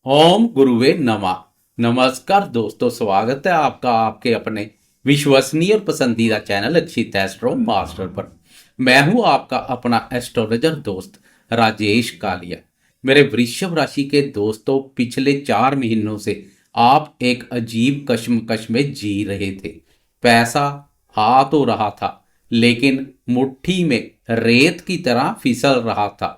ओम गुरुवे नमः। नमस्कार दोस्तों, स्वागत है आपका आपके अपने विश्वसनीय और पसंदीदा चैनल अक्षित एस्ट्रो मास्टर पर। मैं हूं आपका अपना एस्ट्रोलॉजर दोस्त राजेश कालिया। मेरे वृषभ राशि के दोस्तों, पिछले 4 महीनों से आप एक अजीब कश्मकश में जी रहे थे। पैसा आ तो रहा था, लेकिन मुट्ठी में रेत की तरह फिसल रहा था।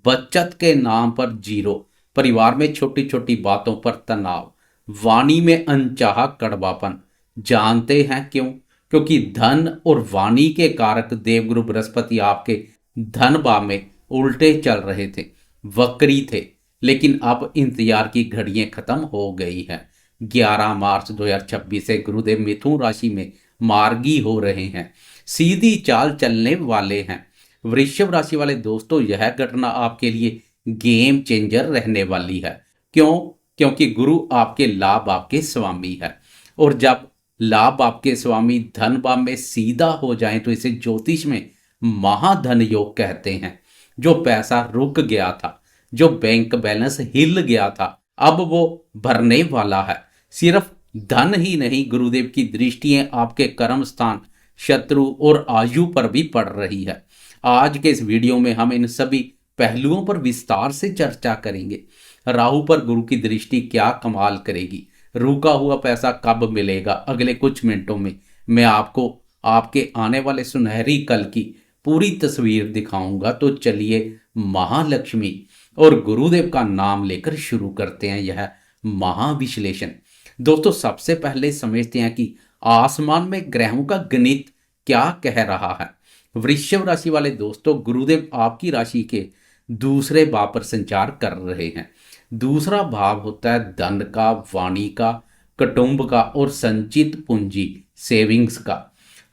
बचत के नाम पर जीरो, परिवार में छोटी छोटी बातों पर तनाव, वाणी में अनचाहा कड़वापन। जानते हैं क्यों? क्योंकि धन और वाणी के कारक देवगुरु बृहस्पति आपके धन भाव में उल्टे चल रहे थे, वक्री थे। लेकिन अब इंतजार की घड़ियां खत्म हो गई हैं। 11 मार्च 2026 से गुरुदेव मिथुन राशि में मार्गी हो रहे हैं, सीधी चाल चलने वाले हैं। वृषभ राशि वाले दोस्तों, यह घटना आपके लिए गेम चेंजर रहने वाली है। क्यों? क्योंकि गुरु आपके लाभ आपके स्वामी है। और जब लाभ आपके स्वामी धन भाव में सीधा हो जाए तो इसे ज्योतिष में महाधन योग कहते हैं। जो पैसा रुक गया था, जो बैंक बैलेंस हिल गया था, अब वो भरने वाला है। सिर्फ धन ही नहीं, गुरुदेव की दृष्टियां आपके कर्म स्थान, शत्रु और आयु पर भी पड़ रही है। आज के इस वीडियो में हम इन सभी पहलुओं पर विस्तार से चर्चा करेंगे। राहु पर गुरु की दृष्टि क्या कमाल करेगी, रुका हुआ पैसा कब मिलेगा, अगले कुछ मिनटों में मैं आपको आपके आने वाले सुनहरी कल की पूरी तस्वीर दिखाऊंगा। तो चलिए, महालक्ष्मी और गुरुदेव का नाम लेकर शुरू करते हैं यह महाविश्लेषण। दोस्तों, सबसे पहले समझते हैं कि आसमान में ग्रहों का गणित क्या कह रहा है। वृषभ राशि वाले दोस्तों, गुरुदेव आपकी राशि के दूसरे भाव पर संचार कर रहे हैं। दूसरा भाव होता है धन का, वाणी का, कुटुंब का और संचित पूंजी, सेविंग्स का।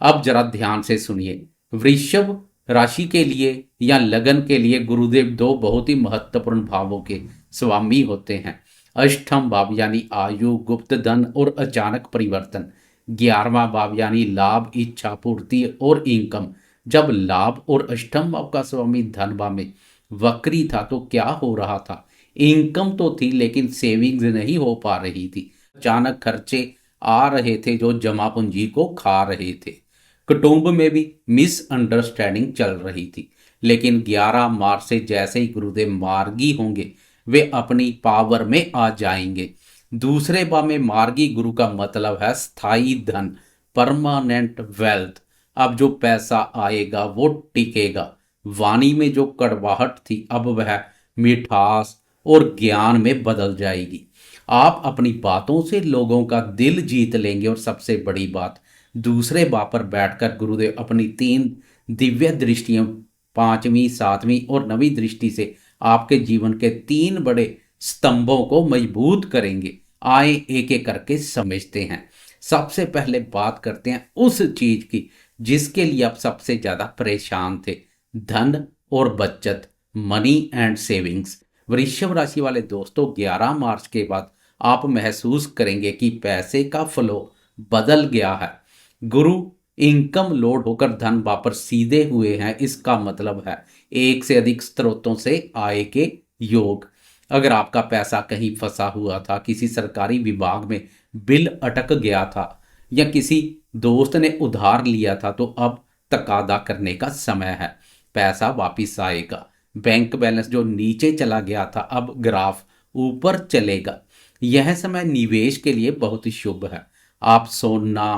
अब जरा ध्यान से सुनिए। वृषभ राशि के लिए या लगन के लिए गुरुदेव दो बहुत ही महत्वपूर्ण भावों के स्वामी होते हैं। अष्टम भाव यानी आयु, गुप्त धन और अचानक परिवर्तन। 11वां भाव यानी लाभ, इच्छा पूर्ति और इनकम। जब लाभ और अष्टम भाव का स्वामी धन भाव में वक्री था तो क्या हो रहा था? इनकम तो थी, लेकिन सेविंग्स नहीं हो पा रही थी। अचानक खर्चे आ रहे थे जो जमा पूंजी को खा रहे थे। कुटुंब में भी मिसअंडरस्टैंडिंग चल रही थी। लेकिन 11 मार्च से जैसे ही गुरुदेव मार्गी होंगे, वे अपनी पावर में आ जाएंगे। दूसरे भाव में मार्गी गुरु का मतलब है स्थायी धन, परमानेंट वेल्थ। अब जो पैसा आएगा वो टिकेगा। वाणी में जो कड़वाहट थी, अब वह मिठास और ज्ञान में बदल जाएगी। आप अपनी बातों से लोगों का दिल जीत लेंगे। और सबसे बड़ी बात, दूसरे भाव पर बैठकर गुरुदेव अपनी 3 दिव्य दृष्टियों, 5वीं, 7वीं और 9वीं दृष्टि से आपके जीवन के 3 बड़े स्तंभों को मजबूत करेंगे। आए एक एक करके समझते हैं। सबसे पहले बात करते हैं उस चीज की जिसके लिए आप सबसे ज्यादा परेशान थे, धन और बचत, मनी एंड सेविंग्स। वृषभ राशि वाले दोस्तों, 11 मार्च के बाद आप महसूस करेंगे कि पैसे का फ्लो बदल गया है। गुरु इनकम लोड होकर धन वापस सीधे हुए हैं। इसका मतलब है एक से अधिक स्रोतों से आय के योग। अगर आपका पैसा कहीं फंसा हुआ था, किसी सरकारी विभाग में बिल अटक गया था या किसी दोस्त ने उधार लिया था, तो अब तकादा करने का समय है। पैसा वापिस आएगा। बैंक बैलेंस जो नीचे चला गया था, अब ग्राफ ऊपर चलेगा। यह समय निवेश के लिए बहुत ही शुभ है। आप सोना,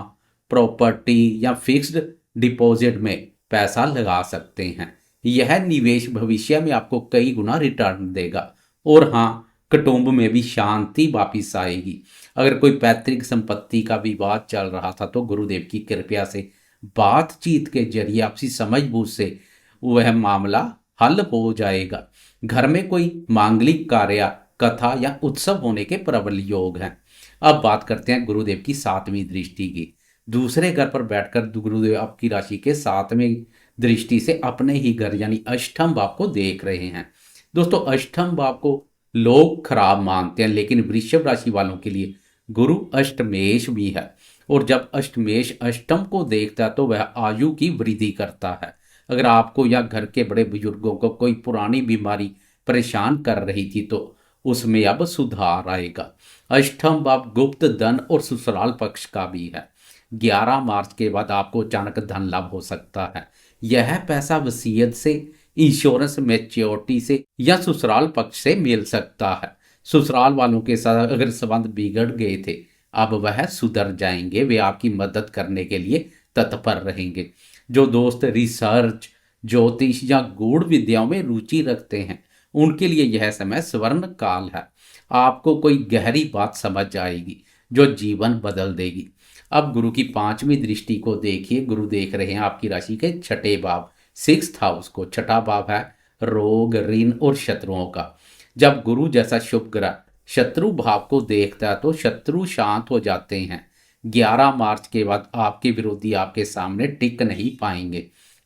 प्रॉपर्टी या फिक्स्ड डिपॉजिट में पैसा लगा सकते हैं। यह निवेश भविष्य में आपको कई गुना रिटर्न देगा। और हाँ, कुटुंब में भी शांति वापिस आएगी। अगर कोई पैतृक संपत्ति का विवाद चल रहा था तो गुरुदेव की कृपया से बातचीत के जरिए आपसी समझ बूझ से वह मामला हल हो जाएगा। घर में कोई मांगलिक कार्य, कथा या उत्सव होने के प्रबल योग हैं। अब बात करते हैं गुरुदेव की 7वीं दृष्टि की। दूसरे घर पर बैठकर गुरुदेव आपकी राशि के 7वें दृष्टि से अपने ही घर यानी अष्टम भाव को देख रहे हैं। दोस्तों, अष्टम भाव को लोग खराब मानते हैं, लेकिन वृषभ राशि वालों के लिए गुरु अष्टमेश भी है। और जब अष्टमेश अष्टम को देखता है तो वह आयु की वृद्धि करता है। अगर आपको या घर के बड़े बुजुर्गों को कोई पुरानी बीमारी परेशान कर रही थी तो उसमें अब सुधार आएगा। अष्टम भाव गुप्त धन और ससुराल पक्ष का भी है। 11 मार्च के बाद आपको अचानक धन लाभ हो सकता है। यह पैसा वसीयत से, इंश्योरेंस, मैच्योरिटी से या ससुराल पक्ष से मिल सकता है। ससुराल वालों के साथ अगर संबंध बिगड़ गए थे, अब वह सुधर जाएंगे। वे आपकी मदद करने के लिए तत्पर रहेंगे। जो दोस्त रिसर्च, ज्योतिष या गूढ़ विद्याओं में रुचि रखते हैं, उनके लिए यह समय स्वर्ण काल है। आपको कोई गहरी बात समझ आएगी जो जीवन बदल देगी। अब गुरु की 5वीं दृष्टि को देखिए। गुरु देख रहे हैं आपकी राशि के 6ठे भाव, 6th हाउस को। 6ठा भाव है रोग, ऋण और शत्रुओं का। जब गुरु जैसा शुभ ग्रह शत्रु भाव को देखता है तो शत्रु शांत हो जाते हैं। 11 मार्च के बाद आपके विरोधी आपके सामने टिक नहीं पाएंगे।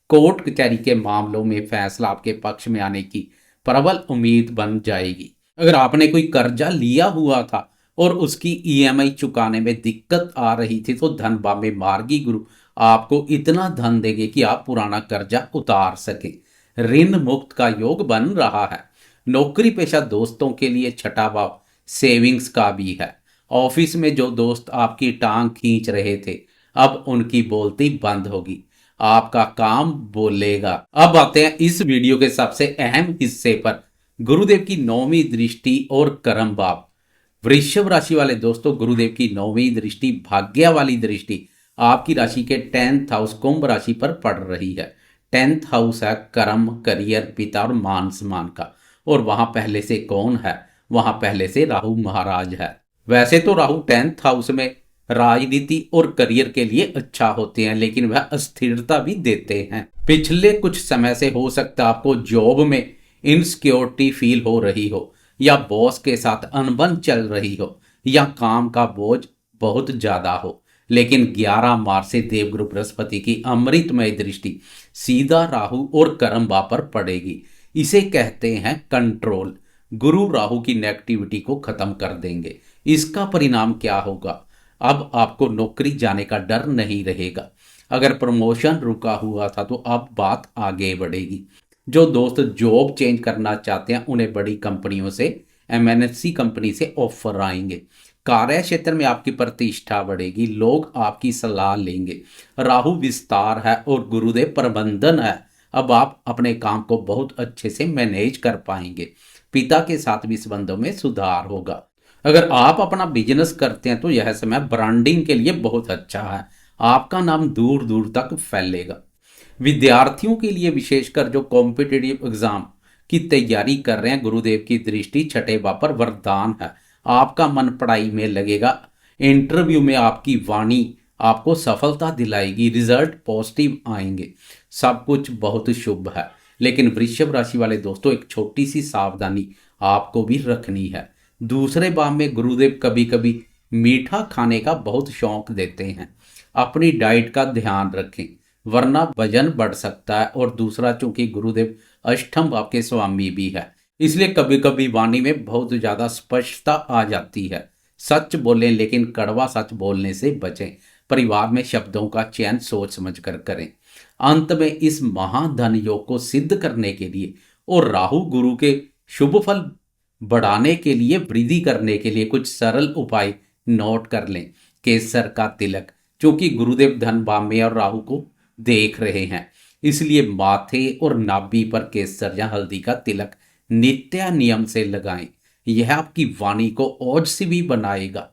कोर्ट कचहरी के मामलों में फैसला आपके पक्ष में आने की प्रबल उम्मीद बन जाएगी। अगर आपने कोई कर्जा लिया हुआ था और उसकी ईएमआई चुकाने में दिक्कत आ रही थी, तो धन भाव में मार्गी गुरु आपको इतना धन देंगे कि आप पुराना कर्जा उतार सके। ऋण मुक्त का योग बन रहा है। नौकरी पेशा दोस्तों के लिए 6ठा भाव सेविंग्स का भी है। ऑफिस में जो दोस्त आपकी टांग खींच रहे थे, अब उनकी बोलती बंद होगी। आपका काम बोलेगा। अब आते हैं इस वीडियो के सबसे अहम हिस्से पर, गुरुदेव की 9वीं दृष्टि और कर्म भाव। वृषभ राशि वाले दोस्तों, गुरुदेव की 9वीं दृष्टि, भाग्य वाली दृष्टि, आपकी राशि के 10th हाउस कुंभ राशि पर पड़ रही है। 10th हाउस है कर्म, करियर, पिता और मान सम्मान का। और वहां पहले से कौन है? वहां पहले से राहु महाराज है। वैसे तो राहु 10th हाउस में राजनीति और करियर के लिए अच्छा होते हैं, लेकिन वह अस्थिरता भी देते हैं। पिछले कुछ समय से हो सकता है आपको जॉब में इनसिक्योरिटी फील हो रही हो, या बॉस के साथ अनबन चल रही हो, या काम का बोझ बहुत ज्यादा हो। लेकिन 11 मार्च से देवगुरु बृहस्पति की अमृतमय दृष्टि सीधा राहु और कर्म भाव पर पड़ेगी। इसे कहते हैं कंट्रोल। गुरु राहु की नेगेटिविटी को खत्म कर देंगे। इसका परिणाम क्या होगा? अब आपको नौकरी जाने का डर नहीं रहेगा। अगर प्रमोशन रुका हुआ था तो अब बात आगे बढ़ेगी। जो दोस्त जॉब चेंज करना चाहते हैं, उन्हें बड़ी कंपनियों से, एमएनसी कंपनी से ऑफर आएंगे। कार्य क्षेत्र में आपकी प्रतिष्ठा बढ़ेगी। लोग आपकी सलाह लेंगे। राहु विस्तार है और गुरुदेव प्रबंधन है। अब आप अपने काम को बहुत अच्छे से मैनेज कर पाएंगे। पिता के साथ भी संबंधों में सुधार होगा। अगर आप अपना बिजनेस करते हैं तो यह समय ब्रांडिंग के लिए बहुत अच्छा है। आपका नाम दूर दूर तक फैलेगा। विद्यार्थियों के लिए, विशेषकर जो कॉम्पिटिटिव एग्जाम की तैयारी कर रहे हैं, गुरुदेव की दृष्टि 6ठे भाव पर वरदान है। आपका मन पढ़ाई में लगेगा। इंटरव्यू में आपकी वाणी आपको सफलता दिलाएगी। रिजल्ट पॉजिटिव आएंगे। सब कुछ बहुत शुभ है। लेकिन वृषभ राशि वाले दोस्तों, एक छोटी सी सावधानी आपको भी रखनी है। दूसरे भाव में गुरुदेव कभी कभी मीठा खाने का बहुत शौक देते हैं। अपनी डाइट का ध्यान रखें, वरना वजन बढ़ सकता है। और दूसरा, चूंकि गुरुदेव अष्टम भाव के स्वामी भी है, इसलिए कभी कभी वाणी में बहुत ज्यादा स्पष्टता आ जाती है। सच बोलें, लेकिन कड़वा सच बोलने से बचें। परिवार में शब्दों का चयन सोच समझ कर करें। अंत में इस महाधन योग को सिद्ध करने के लिए और राहु गुरु के शुभ फल बढ़ाने के लिए, वृद्धि करने के लिए कुछ सरल उपाय नोट कर लें। केसर का तिलक, क्योंकि गुरुदेव धन भाव में और राहु को देख रहे हैं, इसलिए माथे और नाभि पर केसर या हल्दी का तिलक नित्य नियम से लगाएं। यह आपकी वाणी को ओजस्वी बनाएगा।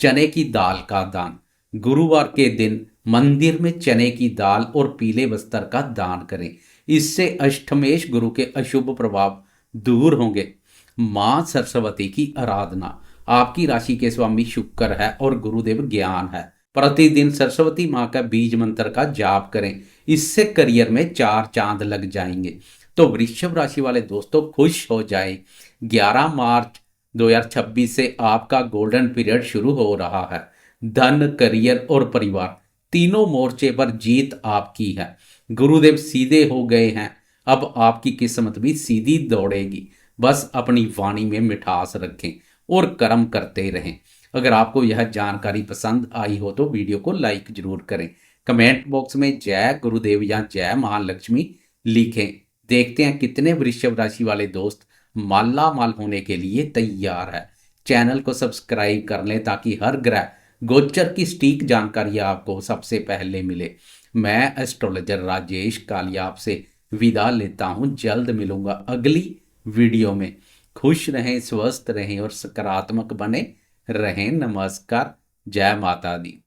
चने की दाल का दान, गुरुवार के दिन मंदिर में चने की दाल और पीले वस्त्र का दान करें। इससे अष्टमेश गुरु के अशुभ प्रभाव दूर होंगे। मां सरस्वती की आराधना, आपकी राशि के स्वामी शुक्र है और गुरुदेव ज्ञान है। प्रतिदिन सरस्वती मां का बीज मंत्र का जाप करें। इससे करियर में 4 चांद लग जाएंगे। तो वृषभ राशि वाले दोस्तों, खुश हो जाएं। 11 मार्च 2026 से आपका गोल्डन पीरियड शुरू हो रहा है। धन, करियर और परिवार तीनों मोर्चे पर जीत आपकी है। गुरुदेव सीधे हो गए हैं। अब आपकी किस्मत भी सीधी दौड़ेगी। बस अपनी वाणी में मिठास रखें और कर्म करते रहें। अगर आपको यह जानकारी पसंद आई हो तो वीडियो को लाइक जरूर करें। कमेंट बॉक्स में जय गुरुदेव या जय महालक्ष्मी लिखें। देखते हैं कितने वृषभ राशि वाले दोस्त माला माल होने के लिए तैयार है। चैनल को सब्सक्राइब कर लें ताकि हर ग्रह गोचर की सटीक जानकारी आपको सबसे पहले मिले। मैं एस्ट्रोलॉजर राजेश कालिया आपसे विदा लेता हूं। जल्द मिलूंगा अगली वीडियो में। खुश रहें, स्वस्थ रहें और सकारात्मक बने रहें। नमस्कार, जय माता दी।